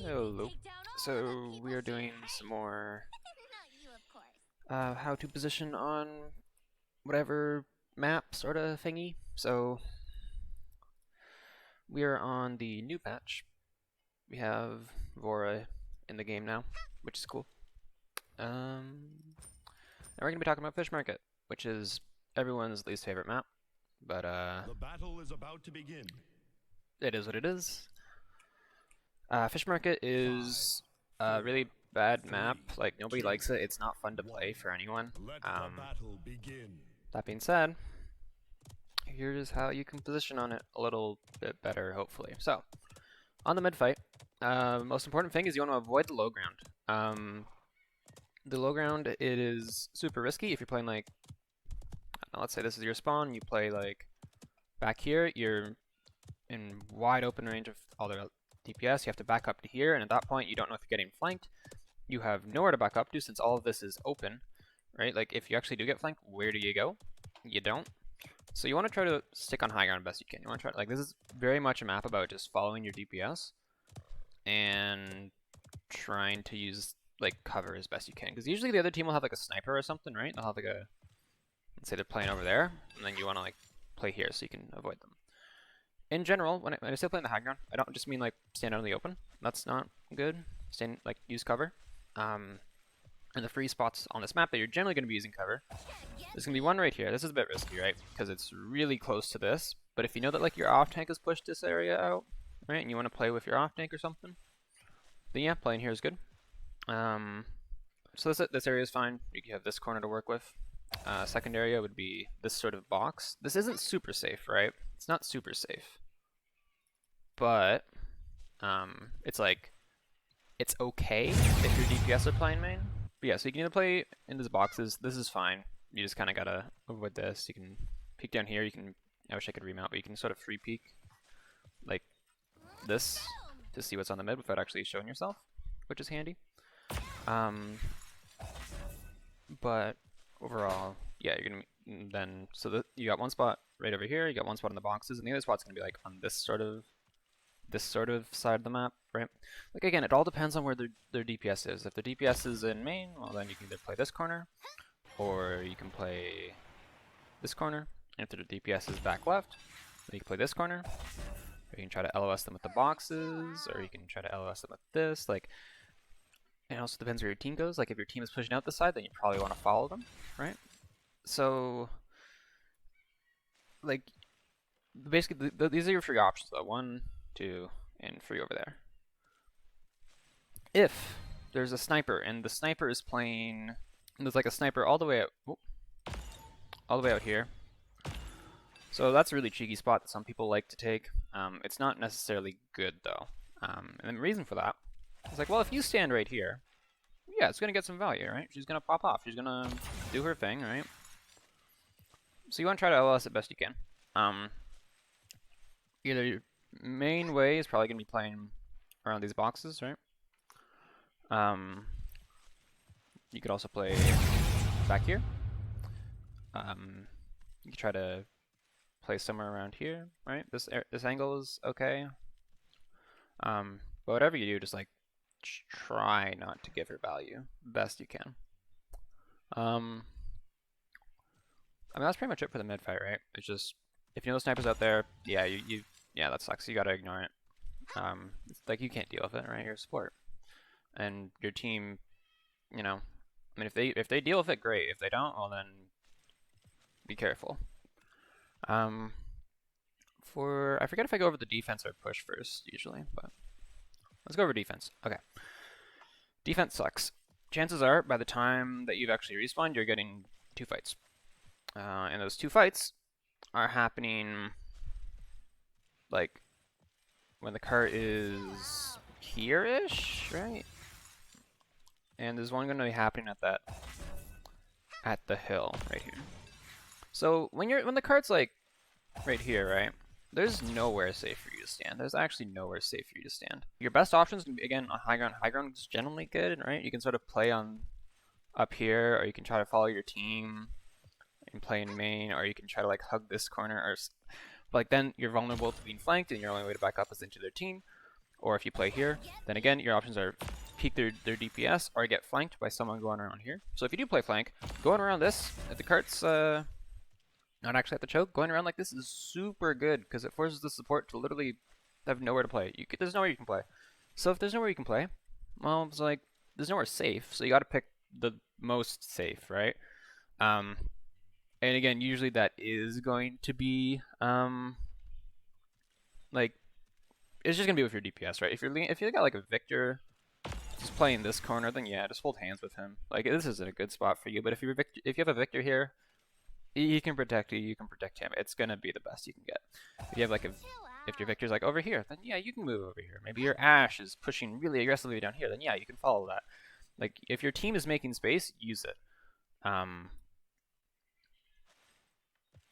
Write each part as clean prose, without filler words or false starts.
Hello. So we are doing some more how to position on whatever map sort of thingy. So we are on the new patch. We have Vora in the game now, which is cool. And we're gonna be talking about Fish Market, which is everyone's least favorite map, but The battle is about to begin. it is what it is. Fish Market is a really bad map. Like nobody likes it. It's not fun to play for anyone. Let the battle begin. That being said, here's how you can position on it a little bit better, hopefully. So, on the mid fight, most important thing is you want to avoid the low ground. The low ground, it is super risky if you're playing like, I don't know, let's say this is your spawn, you play like back here, you're in wide open range of all their DPS, you have to back up to here, and at that point you don't know if you're getting flanked. You have nowhere to back up to since all of this is open, right? Like if you actually do get flanked, where do you go? You don't. So you want to try to stick on high ground best you can. You want to try, like, this is very much a map about just following your DPS and trying to use like cover as best you can. Because usually the other team will have like a sniper or something, right? They'll have like a, let's say they're playing over there, and then you want to like play here so you can avoid them. In general, when I say playing the high ground, I don't just mean like stand out in the open. That's not good. Stand, like, use cover. And the free spots on this map that you're generally going to be using cover. There's going to be one right here. This is a bit risky, right? Because it's really close to this. But if you know that like your off tank has pushed this area out, right, and you want to play with your off tank or something, then yeah, playing here is good. So this area is fine. You can have this corner to work with. Second area would be this sort of box. This isn't super safe, right? It's not super safe. But it's like, it's okay if your DPS are playing main. But yeah, so you can either play in these boxes. This is fine. You just kind of gotta avoid this. You can peek down here. You can, I wish I could remount, but you can sort of free peek like this to see what's on the mid without actually showing yourself, which is handy. But overall, yeah, you're gonna then, so that you got one spot right over here. You got one spot in the boxes, and the other spot's gonna be like on this sort of side of the map, right? Like again, it all depends on where their DPS is. If the DPS is in main, well then you can either play this corner, or you can play this corner. And if their DPS is back left, then you can play this corner. Or you can try to LOS them with the boxes, or you can try to LOS them with this. Like, it also depends where your team goes. Like if your team is pushing out this side, then you probably want to follow them, right? So, like, basically, these are your free options though. 1, 2, and 3 over there. If there's a sniper and the sniper is playing, and there's like a sniper all the way out, all the way out here. So that's a really cheeky spot that some people like to take. It's not necessarily good though. And the reason for that is like, well, if you stand right here, yeah, it's gonna get some value, right? She's gonna pop off. She's gonna do her thing, right? So you want to try to LS it best you can. Either your main way is probably gonna be playing around these boxes, right? You could also play back here. You could try to play somewhere around here, right? This angle is okay. But whatever you do, just like try not to give her value best you can. I mean, that's pretty much it for the mid fight, right? It's just, if you know the sniper's out there, yeah, yeah, that sucks. You gotta ignore it. It's like you can't deal with it, right? You're a support, and your team, you know, I mean, if they deal with it, great. If they don't, well then, be careful. I forget if I go over the defense or push first usually, but let's go over defense. Okay, defense sucks. Chances are, by the time that you've actually respawned, you're getting 2 fights. And those 2 fights are happening like when the cart is here-ish, right? And there's one going to be happening at the hill right here. So when the cart's like right here, right? There's nowhere safe for you to stand. There's actually nowhere safe for you to stand. Your best options can be, again, on high ground. High ground is generally good, right? You can sort of play on up here, or you can try to follow your team and play in main, or you can try to like hug this corner, or but like then you're vulnerable to being flanked, and your only way to back up is into their team. or if you play here, then again, your options are peek their DPS or get flanked by someone going around here. So if you do play flank, going around this, if the cart's not actually at the choke, going around like this is super good because it forces the support to literally have nowhere to play. There's nowhere you can play. So if there's nowhere you can play, well, it's like there's nowhere safe. So you got to pick the most safe, right? And again, usually that is going to be like it's just gonna be with your DPS, right? If you got like a Victor just playing this corner, then yeah, just hold hands with him. Like this isn't a good spot for you. But if you have a Victor here, he can protect you. You can protect him. It's gonna be the best you can get. If you have like if your Victor's like over here, then yeah, you can move over here. Maybe your Ashe is pushing really aggressively down here, then yeah, you can follow that. Like if your team is making space, use it.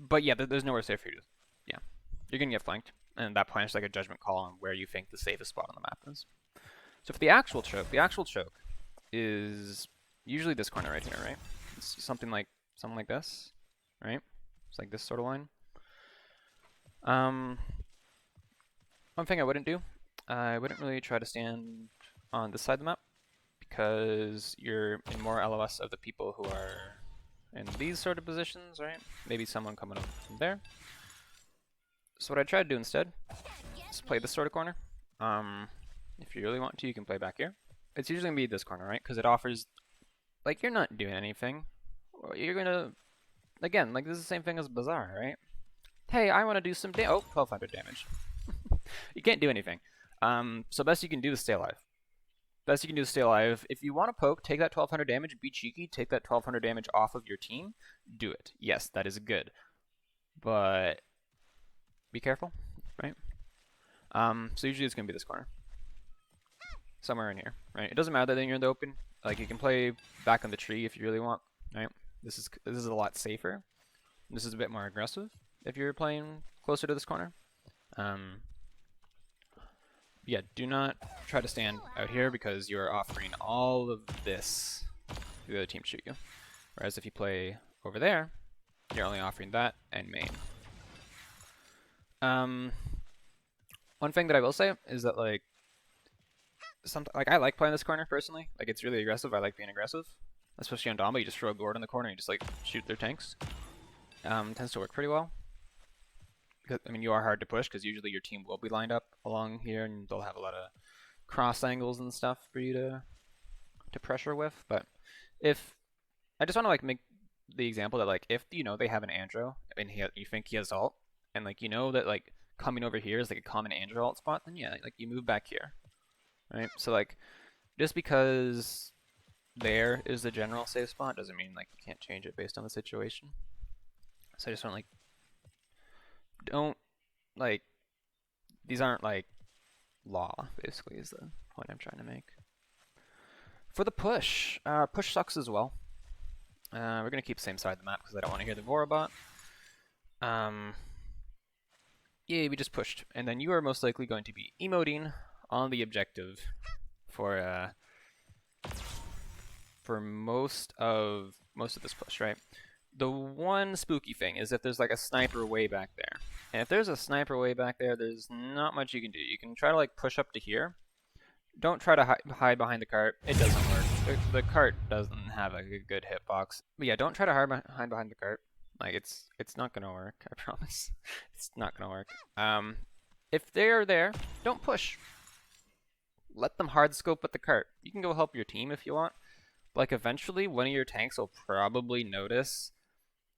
But yeah, there's nowhere safe for you. Yeah, you're gonna get flanked, and at that point it's like a judgment call on where you think the safest spot on the map is. So for the actual choke is usually this corner right here, right? It's something like this, right? It's like this sort of line. One thing I wouldn't do, I wouldn't really try to stand on this side of the map because you're in more LOS of the people who are in these sort of positions, right? Maybe someone coming up from there. So what I try to do instead is play this sort of corner. If you really want to, you can play back here. It's usually going to be this corner, right? Because it offers, like, you're not doing anything. You're going to, again, like, this is the same thing as Bazaar, right? Hey, I want to do some damage. Oh, 1200 damage. You can't do anything. So best you can do is stay alive. Best you can do is stay alive. If you want to poke, take that 1200 damage, be cheeky, take that 1200 damage off of your team, do it. Yes, that is good. But be careful, right? So usually it's going to be this corner. Somewhere in here, right? It doesn't matter that you're in the open. Like you can play back on the tree if you really want, right? This is a lot safer. This is a bit more aggressive if you're playing closer to this corner. Yeah, do not try to stand out here because you're offering all of this for the other team to shoot you. Whereas if you play over there, you're only offering that and main. One thing that I will say is that like I like playing this corner personally. Like it's really aggressive. I like being aggressive, especially on Dama. You just throw a gourd in the corner and you just like shoot their tanks. Tends to work pretty well. Because, I mean, you are hard to push because usually your team will be lined up along here and they'll have a lot of cross angles and stuff for you to pressure with. But if I just want to like make the example that like if you know they have an Andro and you think he has ult and like you know that like coming over here is like a common Andro ult spot, then yeah, like you move back here, right? So like just because there is the general safe spot doesn't mean like you can't change it based on the situation. So I just want like don't like these aren't like law basically is the point I'm trying to make. For the push, push sucks as well. We're gonna keep the same side of the map because I don't want to hear the Vorabot. Yeah, we just pushed, and then you are most likely going to be emoting on the objective for most of this push, right? The one spooky thing is if there's like a sniper way back there. And if there's a sniper way back there, there's not much you can do. You can try to like push up to here. Don't try to hide behind the cart. It doesn't work. The cart doesn't have a good hitbox. But yeah, don't try to hide behind the cart. Like it's not gonna work. I promise. It's not gonna work. If they're there, don't push. Let them hard scope with the cart. You can go help your team if you want. Like eventually, one of your tanks will probably notice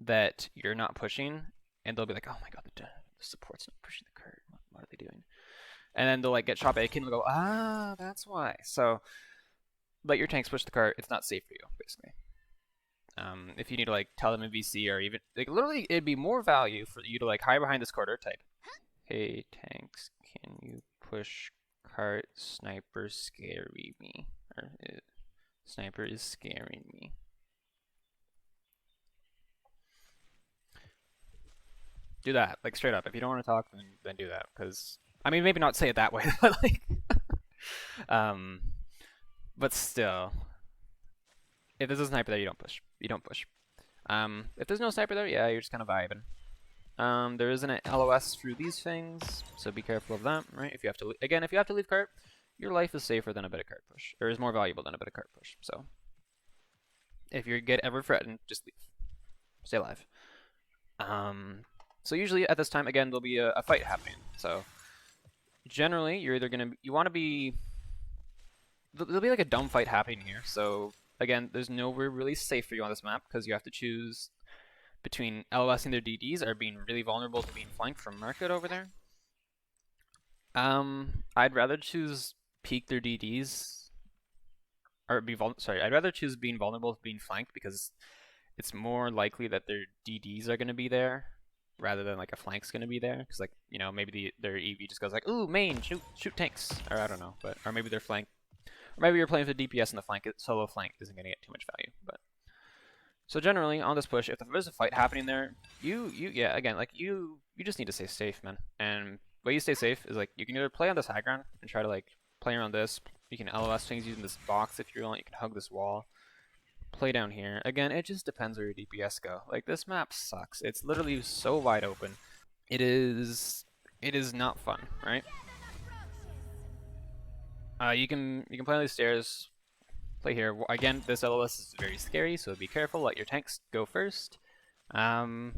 that you're not pushing, and they'll be like, "Oh my god, the support's not pushing the cart. What are they doing?" And then they'll like get shot by a kid and they'll go, "Ah, that's why." So let your tanks push the cart. It's not safe for you, basically. If you need to like tell them in VC or even like literally, it'd be more value for you to like hide behind this corner type. Hey tanks, can you push cart? Sniper scary me. Or, sniper is scaring me. Do that, like straight up. If you don't want to talk, then do that. Because I mean, maybe not say it that way, but like, but still, if there's a sniper there, you don't push. You don't push. If there's no sniper there, yeah, you're just kind of vibing. There isn't an LOS through these things, so be careful of that, right? If you have to, again, if you have to leave cart, your life is safer than a bit of cart push, or is more valuable than a bit of cart push. So if you get ever threatened, just leave, stay alive. So usually at this time, again, there'll be a fight happening. So generally, you're either you want to be, there'll be like a dumb fight happening here. So again, there's nowhere really safe for you on this map because you have to choose between LOSing their DDs or being really vulnerable to being flanked from Market over there. I'd rather choose peek their DDs, or I'd rather choose being vulnerable to being flanked because it's more likely that their DDs are going to be there rather than like a flank's going to be there. Because like maybe their EV just goes like, ooh, main, shoot tanks, or I don't know, or maybe their flank, or maybe you're playing with the DPS and the solo flank isn't going to get too much value, but. So generally, on this push, if there's a fight happening there, you just need to stay safe, man. And the way you stay safe is like you can either play on this high ground and try to like play around this. You can LOS things using this box if you want. You can hug this wall. Play down here. Again, it just depends where your DPS go. Like this map sucks. It's literally so wide open. It is not fun, right? You can play on these stairs. Play here. Again, this LOS is very scary, so be careful. Let your tanks go first. But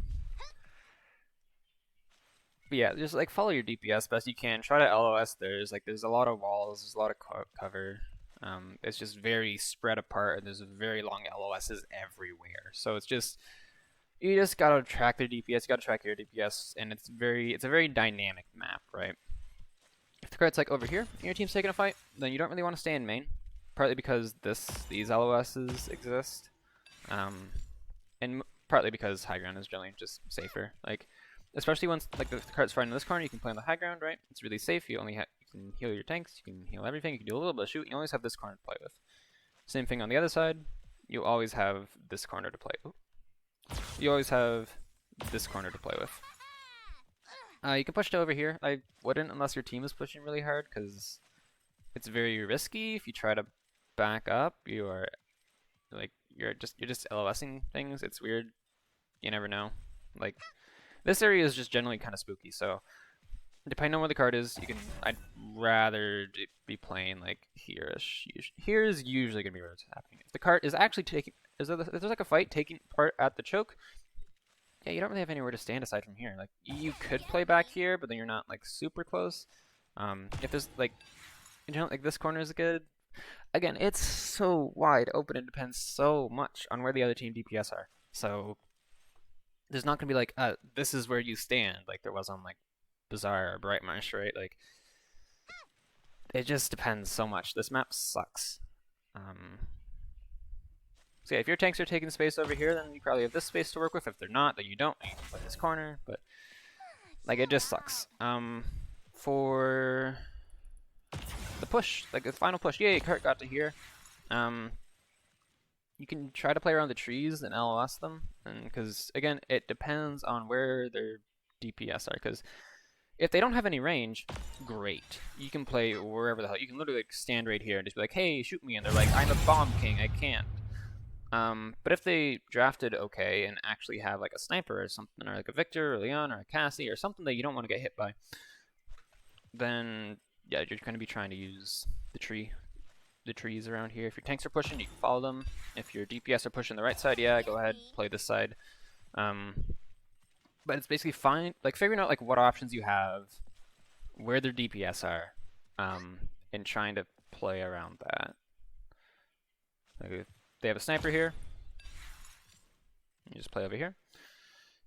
yeah, just like follow your DPS best you can. Try to LOS. There's a lot of walls. There's a lot of cover. It's just very spread apart, and there's very long LOSs everywhere. So it's just you just gotta track their DPS. You gotta track your DPS, and it's a very dynamic map, right? If the card's like over here, and your team's taking a fight, then you don't really want to stay in main. Partly because these LOSs exist, and partly because high ground is generally just safer. Like, especially once like the cart's fighting in this corner, you can play on the high ground, right? It's really safe. You can heal your tanks, you can heal everything, you can do a little bit of shoot. You always have this corner to play with. Same thing on the other side. You always have this corner to play. You always have this corner to play with. You can push to over here. I wouldn't unless your team is pushing really hard because it's very risky if you try to back up. You're just LOSing things. It's weird. You never know. Like this area is just generally kind of spooky. So depending on where the card is, I'd rather be playing like here-ish. Here is usually gonna be where it's happening. If the card is actually if there's like a fight taking part at the choke, yeah, you don't really have anywhere to stand aside from here. Like you could play back here, but then you're not like super close. If there's like like this corner is good. Again, it's so wide open. It depends so much on where the other team DPS are. So there's not gonna be like, this is where you stand, like there was on like Bazaar or Bright Marsh, right? Like it just depends so much. This map sucks. So yeah, if your tanks are taking space over here, then you probably have this space to work with. If they're not, then you don't. You can play this corner, but like it just sucks. For the push, like the final push, yay, cart got to here. You can try to play around the trees and LOS them, and because again, it depends on where their DPS are. Because if they don't have any range, great, you can play wherever the hell. You can literally like stand right here and just be like, hey, shoot me, and they're like, I'm a bomb king, I can't. But if they drafted okay and actually have like a sniper or something, or like a Victor or Leon or a Cassie or something that you don't want to get hit by, then yeah, you're going to be trying to use the trees around here. If your tanks are pushing, you can follow them. If your DPS are pushing the right side, yeah, go ahead, play this side. But it's basically figuring out like what options you have, where their DPS are, and trying to play around that. Like if they have a sniper here, you just play over here.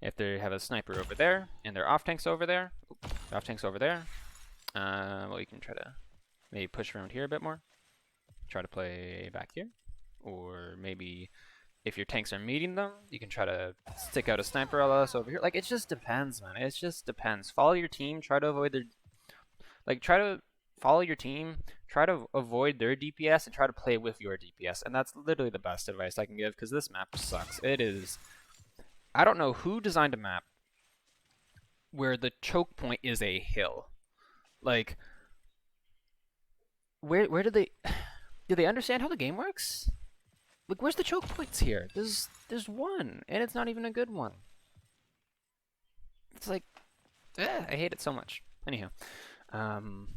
If they have a sniper over there and their off tanks over there, well, you can try to maybe push around here a bit more. Try to play back here. Or maybe if your tanks are meeting them, you can try to stick out a sniper LS over here. Like, it just depends, man. It just depends. Follow your team. Try to avoid their... Like, try to follow your team. Try to avoid their DPS and try to play with your DPS. And that's literally the best advice I can give because this map sucks. It is... I don't know who designed a map where the choke point is a hill. Like, where did they understand how the game works? Like, where's the choke points here? There's one, and it's not even a good one. It's like, I hate it so much. Anyhow, I'm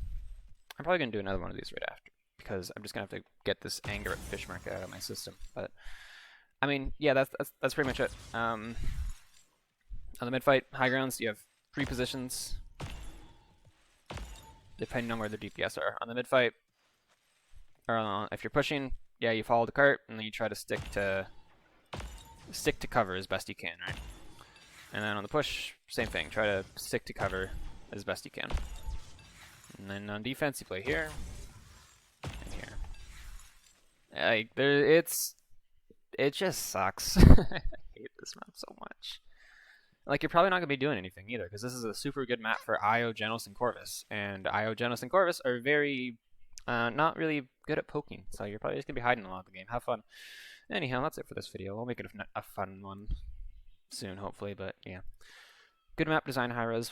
probably gonna do another one of these right after because I'm just gonna have to get this anger at fish market out of my system. But I mean, yeah, that's pretty much it. On the mid fight, high grounds, you have 3 positions depending on where the DPS are. On the mid fight, or if you're pushing, yeah, you follow the cart and then you try to stick to cover as best you can, right? And then on the push, same thing. Try to stick to cover as best you can. And then on defense, you play here and here. Like it just sucks. I hate this map so much. Like you're probably not gonna be doing anything either, because this is a super good map for Io, Genos, and Corvus. And Io, Genos, and Corvus are very not really good at poking, so you're probably just gonna be hiding a lot of the game. Have fun. Anyhow, that's it for this video. We'll make it a fun one soon, hopefully. But yeah, good map design, high res.